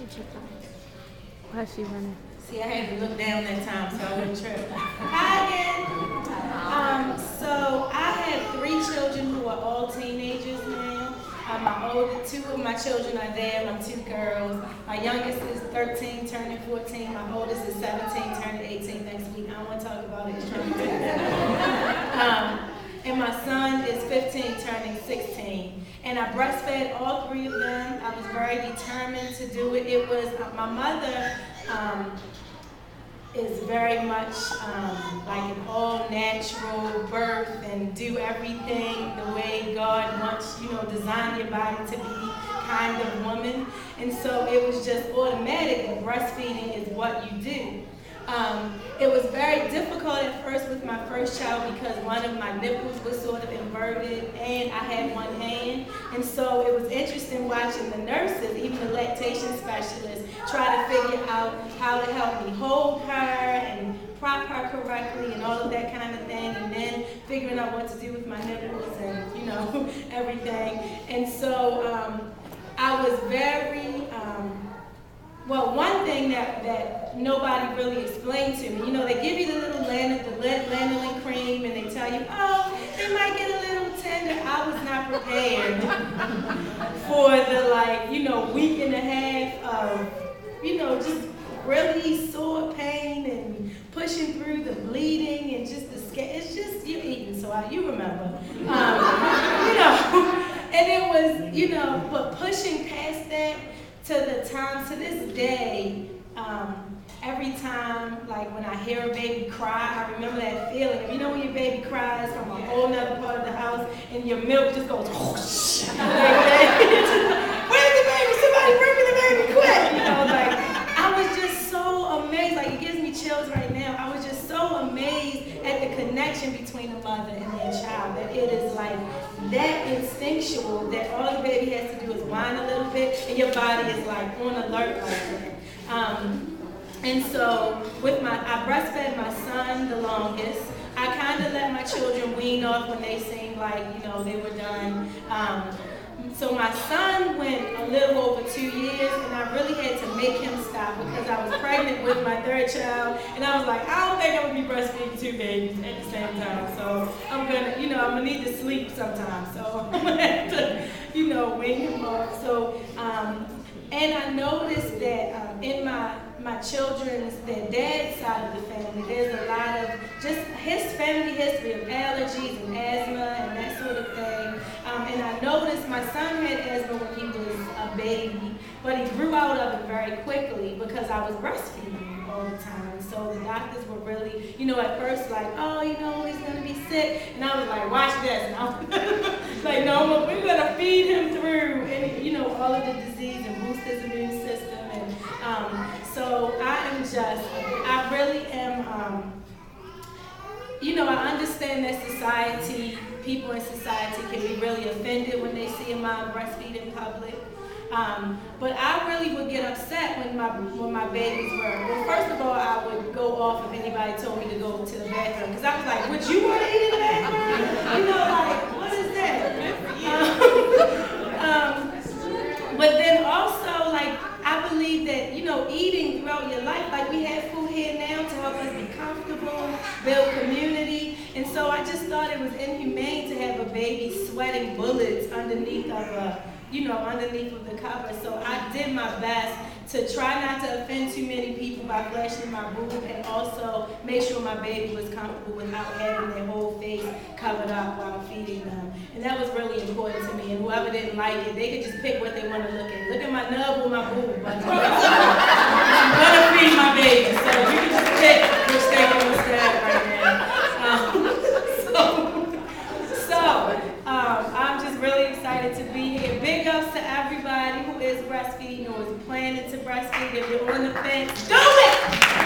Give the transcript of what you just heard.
Why is she running? See, I had to look down that time so I wouldn't trip. Hi again. So I have 3 children who are all teenagers now. My older 2 of my children are there, my 2 girls. My youngest is 13, turning 14. My oldest is 17, turning 18 next week. I don't want to talk about it. And my son is 15, turning 16. And I breastfed all 3 of them. I was very determined to do it. It was, my mother is very much like an all-natural birth and do everything the way God wants, design your body to be kind of woman. And so it was just automatic that breastfeeding is what you do. It was very difficult at first with my first child because one of my nipples was sort of inverted and I had one hand. And so it was interesting watching the nurses, even the lactation specialists, try to figure out how to help me hold her and prop her correctly and all of that kind of thing. And then figuring out what to do with my nipples and, everything. And so I was very... well, one thing that nobody really explained to me, they give you the little lanolin cream and they tell you, oh, they might get a little tender. I was not prepared for the week and a half of, just really sore pain and pushing through the bleeding and just the skin. It's just, you're eating, so you remember. And it was, but pushing past that, to this day, every time, like when I hear a baby cry, I remember that feeling. When your baby cries from a whole nother part of the house and your milk just goes whoosh, like that. Where's the baby? Somebody bring me the baby quick! I was just so amazed. Like, it gives me chills right now. I was just so amazed at the connection between a mother and their child. That it is like that instinctual that all the baby has to do is whine a little bit and your body is like on alert like that. And so I breastfed my son the longest. I kind of let my children wean off when they seemed like, they were done. So my son went a little over 2 years, and I really had to make him stop because I was pregnant with my 3rd child, and I was like, I don't think I'm gonna be breastfeeding 2 babies at the same time. So I'm gonna need to sleep sometimes. So I'm gonna have to, wean him off. So, and I noticed that in my children's, their dad's side of the family, there's a lot of just his family history of allergies and asthma and that sort of thing. And I noticed my son had asthma when he was a baby, but he grew out of it very quickly because I was breastfeeding all the time. So the doctors were really, at first like, oh, he's going to be sick. And I was like, watch this. And I was like, no, we're going to feed him through, and, all of the disease and boost his immune system. And so I really am, I understand that people in society can be really offended when they see a mom breastfeed in public. But I really would get upset when my babies were, well, first of all, I would go off if anybody told me to go to the bathroom, because I was like, would you want to eat in the bathroom? What is that? But then also, I believe that, eating throughout your life, we have food here now to help us be comfortable, build community. And so I just thought it was inhumane to have a baby sweating bullets underneath of the cover. So I did my best to try not to offend too many people by flashing my boob, and also make sure my baby was comfortable without having their whole face covered up while feeding them. And that was really important to me. And whoever didn't like it, they could just pick what they want to look at. Look at my nub or my boob. But I'm going to feed my baby. So you can just pick which thing you want to have right now. I'm just really excited to be here. Big ups to everybody who is breastfeeding or is planning to breastfeed. If you're on the fence, do it!